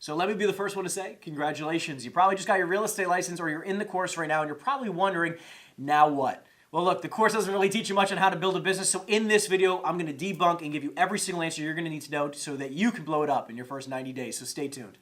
So let me be the first one to say, congratulations. You probably just got your real estate license or you're in the course right now and you're probably wondering, now what? Well, look, the course doesn't really teach you much on how to build a business. So in this video, I'm going to debunk and give you every single answer you're going to need to know so that you can blow it up in your first 90 days. So stay tuned.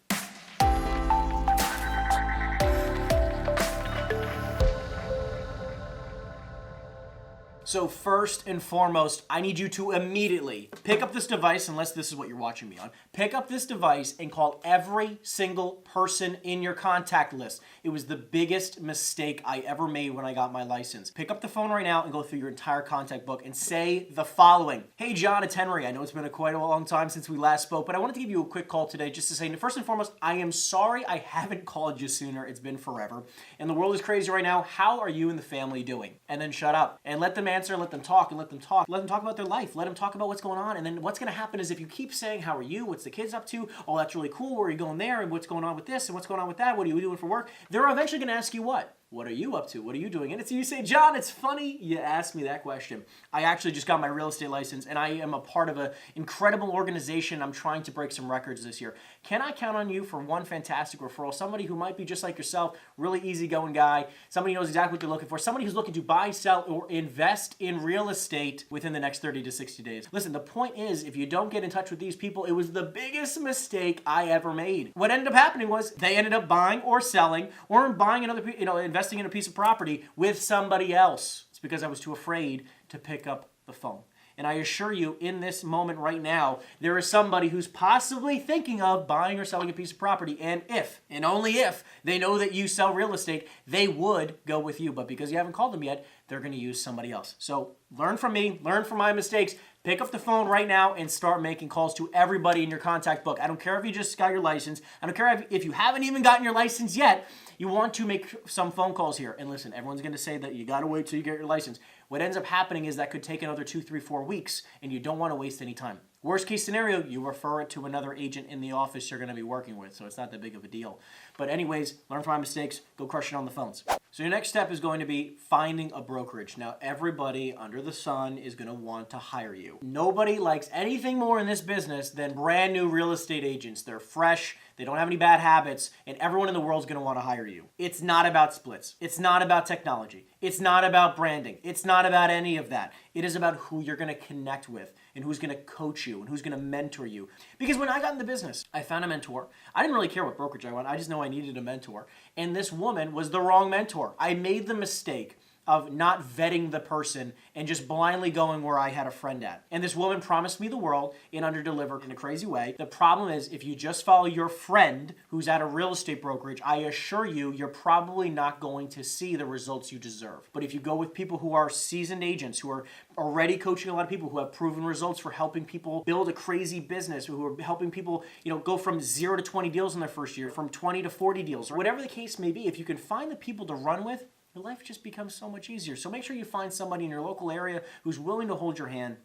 So first and foremost, I need you to immediately pick up this device, unless this is what you're watching me on. Pick up this device and call every single person in your contact list. It was the biggest mistake I ever made when I got my license. Pick up the phone right now and go through your entire contact book and say the following. Hey John, it's Henry. I know it's been quite a long time since we last spoke, but I wanted to give you a quick call today just to say, first and foremost, I am sorry I haven't called you sooner. It's been forever. And the world is crazy right now. How are you and the family doing? And then shut up. And let them answer, let them talk, and let them talk. Let them talk about their life. Let them talk about what's going on. And then what's going to happen is if you keep saying, how are you? What's the kids up to? Oh, that's really cool. Where are you going there? And what's going on with this? And what's going on with that? What are you doing for work? They're eventually going to ask you what? What are you up to? What are you doing? And it's you say, John, it's funny you asked me that question. I actually just got my real estate license and I am a part of an incredible organization. I'm trying to break some records this year. Can I count on you for one fantastic referral? Somebody who might be just like yourself, really easygoing guy, somebody who knows exactly what they're looking for, somebody who's looking to buy, sell, or invest in real estate within the next 30 to 60 days. Listen, the point is, if you don't get in touch with these people, it was the biggest mistake I ever made. What ended up happening was they ended up buying or selling or buying another, investing in a piece of property with somebody else. It's because I was too afraid to pick up the phone. And I assure you, in this moment right now, there is somebody who's possibly thinking of buying or selling a piece of property. And if, and only if, they know that you sell real estate, they would go with you. But because you haven't called them yet, they're going to use somebody else. So learn from me, learn from my mistakes. Pick up the phone right now and start making calls to everybody in your contact book. I don't care if you just got your license. I don't care if you haven't even gotten your license yet. You want to make some phone calls here. And listen, everyone's going to say that you got to wait till you get your license. What ends up happening is that could take another 2, 3, 4 weeks, and you don't want to waste any time. Worst case scenario, you refer it to another agent in the office you're going to be working with, so it's not that big of a deal. But anyways, learn from my mistakes, go crush it on the phones. So your next step is going to be finding a brokerage. Now, everybody under the sun is going to want to hire you. Nobody likes anything more in this business than brand new real estate agents. They're fresh, they don't have any bad habits, and everyone in the world is going to want to hire you. It's not about splits. It's not about technology. It's not about branding. It's not about any of that. It is about who you're going to connect with and who's going to coach you and who's going to mentor you. Because when I got in the business, I found a mentor. I didn't really care what brokerage I went. I just know I needed a mentor. And this woman was the wrong mentor. I made the mistake of not vetting the person and just blindly going where I had a friend at. And this woman promised me the world and underdelivered in a crazy way. The problem is, if you just follow your friend who's at a real estate brokerage, I assure you, you're probably not going to see the results you deserve. But if you go with people who are seasoned agents, who are already coaching a lot of people, who have proven results for helping people build a crazy business, who are helping people, go from 0 to 20 deals in their first year, from 20 to 40 deals, or whatever the case may be, if you can find the people to run with, your life just becomes so much easier. So make sure you find somebody in your local area who's willing to hold your hand,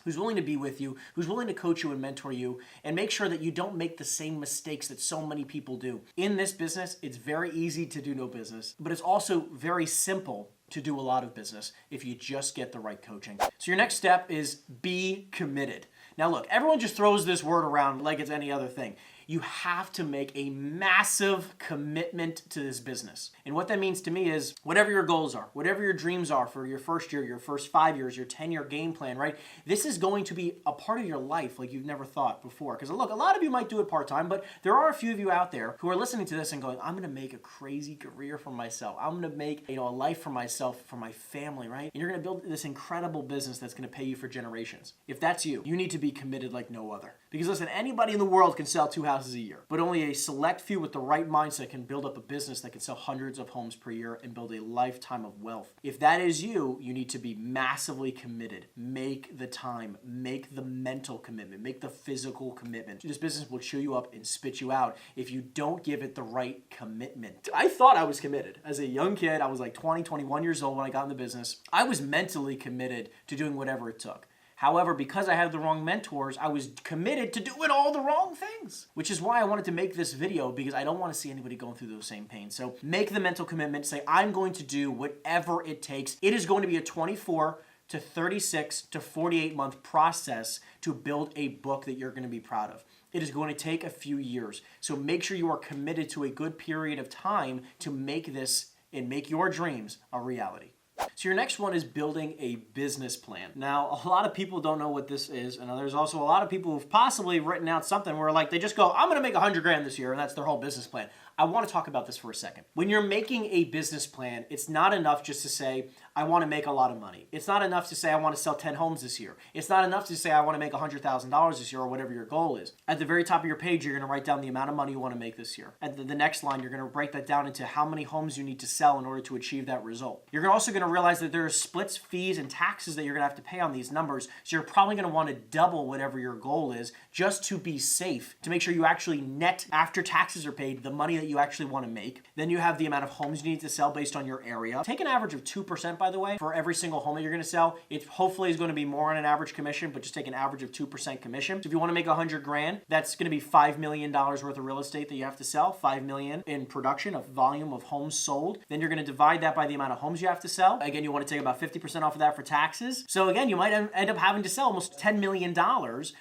who's willing to be with you, who's willing to coach you and mentor you, and make sure that you don't make the same mistakes that so many people do. In this business, it's very easy to do no business, but it's also very simple to do a lot of business if you just get the right coaching. So your next step is be committed. Now look, everyone just throws this word around like it's any other thing. You have to make a massive commitment to this business. And what that means to me is whatever your goals are, whatever your dreams are for your first year, your first 5 years, your 10-year game plan, right? This is going to be a part of your life like you've never thought before. Because look, a lot of you might do it part-time, but there are a few of you out there who are listening to this and going, I'm going to make a crazy career for myself. I'm going to make a life for myself, for my family, right? And you're going to build this incredible business that's going to pay you for generations. If that's you, you need to be committed like no other. Because listen, anybody in the world can sell 2 houses a year, but only a select few with the right mindset can build up a business that can sell hundreds of homes per year and build a lifetime of wealth. If that is you, you need to be massively committed. Make the time, make the mental commitment, make the physical commitment. This business will chew you up and spit you out if you don't give it the right commitment. I thought I was committed. As a young kid, I was like 20, 21 years old when I got in the business. I was mentally committed to doing whatever it took. However, because I had the wrong mentors, I was committed to doing all the wrong things, which is why I wanted to make this video, because I don't want to see anybody going through those same pains. So make the mental commitment, say, I'm going to do whatever it takes. It is going to be a 24 to 36 to 48 month process to build a book that you're going to be proud of. it is going to take a few years. So make sure you are committed to a good period of time to make this and make your dreams a reality. So your next one is building a business plan. Now, a lot of people don't know what this is, and there's also a lot of people who've possibly written out something where like they just go, I'm gonna make 100 grand this year, and that's their whole business plan. I wanna talk about this for a second. When you're making a business plan, it's not enough just to say, I wanna make a lot of money. It's not enough to say, I wanna sell 10 homes this year. It's not enough to say, I wanna make $100,000 this year, or whatever your goal is. At the very top of your page, you're gonna write down the amount of money you wanna make this year. At the next line, you're gonna break that down into how many homes you need to sell in order to achieve that result. You're also gonna realize that there are splits, fees, and taxes that you're gonna have to pay on these numbers, so you're probably gonna wanna double whatever your goal is just to be safe, to make sure you actually net, after taxes are paid, the money that you actually wanna make. Then you have the amount of homes you need to sell based on your area. Take an average of 2%, by the way, for every single home that you're gonna sell. It hopefully is gonna be more on an average commission, but just take an average of 2% commission. So if you wanna make 100 grand, that's gonna be $5 million worth of real estate that you have to sell, 5 million in production of volume of homes sold. Then you're gonna divide that by the amount of homes you have to sell. Again, you wanna take about 50% off of that for taxes. So again, you might end up having to sell almost $10 million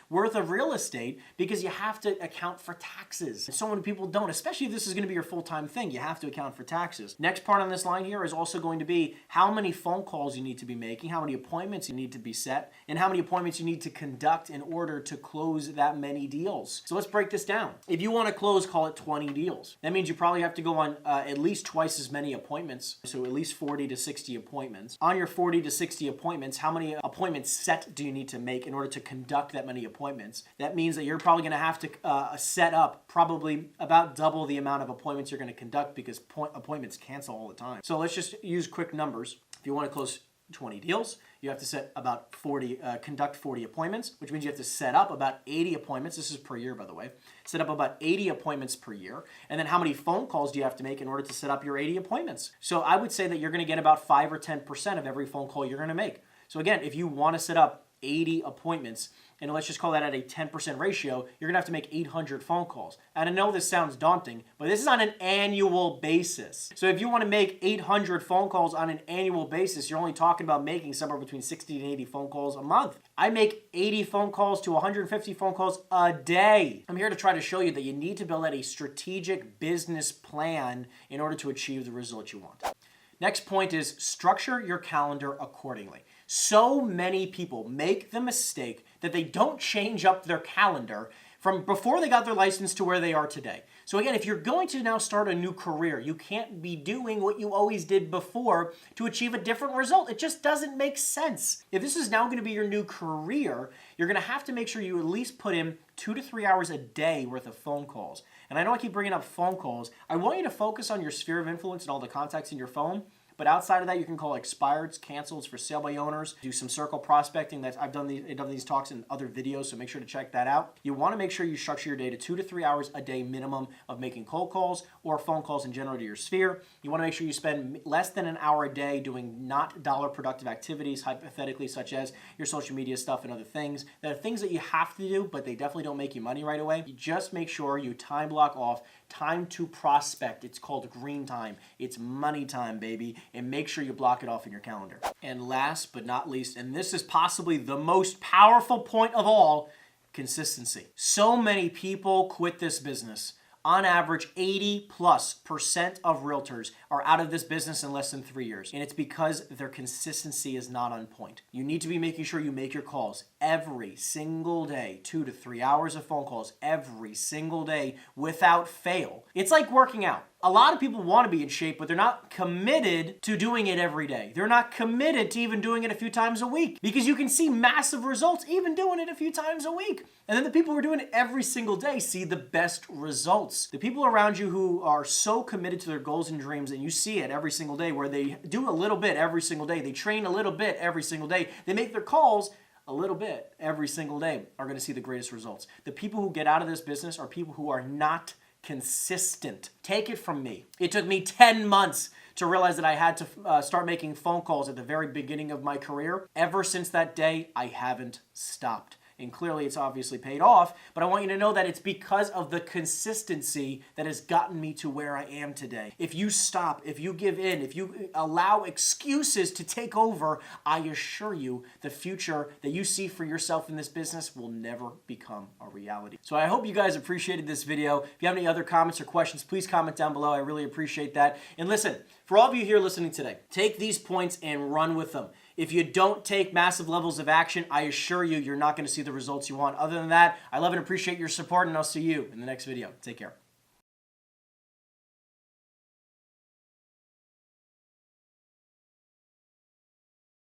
worth of real estate because you have to account for taxes. And so many people don't, especially if this is gonna be your full-time thing. You have to account for taxes. Next part on this line here is also going to be how many phone calls you need to be making, how many appointments you need to be set, and how many appointments you need to conduct in order to close that many deals. So let's break this down. If you want to close, call it 20 deals. That means you probably have to go on at least twice as many appointments, so at least 40 to 60 appointments. On your 40 to 60 appointments, how many appointments set do you need to make in order to conduct that many appointments? That means that you're probably going to have to set up probably about double the amount of appointments you're going to conduct because appointments cancel all the time. So let's just use quick numbers. If you want to close 20 deals, you have to set about conduct 40 appointments, which means you have to set up about 80 appointments. This is per year, by the way. Set up about 80 appointments per year. And then how many phone calls do you have to make in order to set up your 80 appointments? So I would say that you're going to get about 5 or 10% of every phone call you're going to make. So again, if you want to set up 80 appointments, and let's just call that at a 10% ratio, you're gonna have to make 800 phone calls. And I know this sounds daunting, but this is on an annual basis. So if you wanna make 800 phone calls on an annual basis, you're only talking about making somewhere between 60 and 80 phone calls a month. I make 80 phone calls to 150 phone calls a day. I'm here to try to show you that you need to build out a strategic business plan in order to achieve the results you want. Next point is structure your calendar accordingly. So many people make the mistake that they don't change up their calendar from before they got their license to where they are today. So again, if you're going to now start a new career, you can't be doing what you always did before to achieve a different result. It just doesn't make sense. If this is now going to be your new career, you're going to have to make sure you at least put in 2 to 3 hours a day worth of phone calls. And I know I keep bringing up phone calls. I want you to focus on your sphere of influence and all the contacts in your phone. But outside of that, you can call expireds, cancels for sale by owners, do some circle prospecting. I've done these talks in other videos, so make sure to check that out. You want to make sure you structure your day to 2 to 3 hours a day minimum of making cold calls or phone calls in general to your sphere. You want to make sure you spend less than an hour a day doing not dollar productive activities, hypothetically, such as your social media stuff and other things. There are things that you have to do, but they definitely don't make you money right away. You just make sure you time block off time to prospect. It's called green time. It's money time, baby. And make sure you block it off in your calendar. And last but not least, and this is possibly the most powerful point of all, consistency. So many people quit this business. On average, 80+% of realtors are out of this business in less than 3 years. And it's because their consistency is not on point. You need to be making sure you make your calls every single day, 2 to 3 hours of phone calls every single day without fail. It's like working out. A lot of people want to be in shape, but they're not committed to doing it every day. They're not committed to even doing it a few times a week because you can see massive results even doing it a few times a week. And then the people who are doing it every single day see the best results. The people around you who are so committed to their goals and dreams, and you see it every single day where they do a little bit every single day, they train a little bit every single day, they make their calls a little bit every single day, are going to see the greatest results. The people who get out of this business are people who are not consistent. Take it from me. It took me 10 months to realize that I had to start making phone calls at the very beginning of my career. Ever since that day, I haven't stopped. and clearly it's obviously paid off, but I want you to know that it's because of the consistency that has gotten me to where I am today. If you stop, if you give in, if you allow excuses to take over, I assure you the future that you see for yourself in this business will never become a reality. So I hope you guys appreciated this video. If you have any other comments or questions, please comment down below. I really appreciate that. And listen, for all of you here listening today, take these points and run with them. If you don't take massive levels of action, I assure you, you're not going to see the results you want. Other than that, I love and appreciate your support, and I'll see you in the next video. Take care.